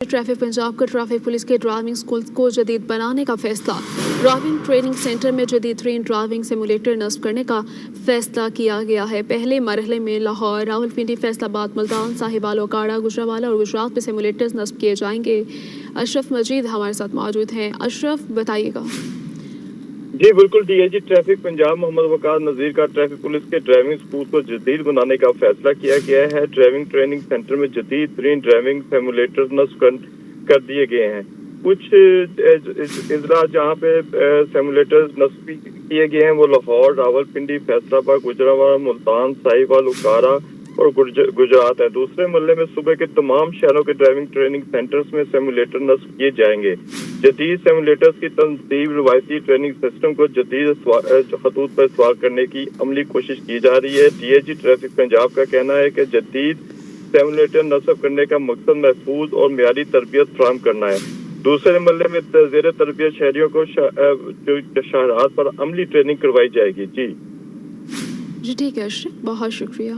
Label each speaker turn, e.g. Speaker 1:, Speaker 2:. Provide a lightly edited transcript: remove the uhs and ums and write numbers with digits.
Speaker 1: Traffic Punjab का traffic police के driving school को जदीद बनाने का फैसला। ड्राइविंग ट्रेनिंग सेंटर में जदीद तरीन ड्राइविंग सिमुलेटर नस्ब करने का फैसला किया गया है। पहले मरहले में लाहौर, रावलपिंडी, फैसलाबाद, मुल्तान, साहिवाल, ओकाड़ा, गुजरांवाला और गुजरात में सिमुलेटर्स नस्ब किए जाएंगे। अशरफ मजीद हमारे साथ मौजूद हैं। अशरफ, बताइएगा।
Speaker 2: जी बिल्कुल, डीआईजी ट्रैफिक पंजाब मोहम्मद वकार नजीर का ट्रैफिक पुलिस के ड्राइविंग स्कूल को जदीद बनाने का फैसला किया गया है। ड्राइविंग ट्रेनिंग सेंटर में जदीद तरीन ड्राइविंग सिमुलेटर नस्ब कर दिए गए हैं। कुछ इजला जहाँ पे सिमुलेटर नस्ब किए गए हैं वो लाहौर, रावलपिंडी, फैसलाबाद, गुजरांवाला, मुल्तान, साहिवाल, ओकाड़ा और गुजरात है। दूसरे मरहले में सूबे के तमाम शहरों के ड्राइविंग ट्रेनिंग सेंटर्स में सिमुलेटर नस्ब किए जाएंगे। जदीद सिमुलेटर्स की तनसीब रिवायती ट्रेनिंग सिस्टम को जदीद खतूत पर सवार करने की अमली कोशिश की जा रही है। डीआईजी ट्रैफिक पंजाब का कहना है कि जदीद सिमुलेटर नस्ब करने का मकसद महफूज और मियारी तरबियत फराहम करना है। दूसरे मरहले में ज़ेर तरबियत शहरियों को शहरात पर अमली ट्रेनिंग करवाई जाएगी। जी
Speaker 1: ठीक है अशरफ, बहुत शुक्रिया।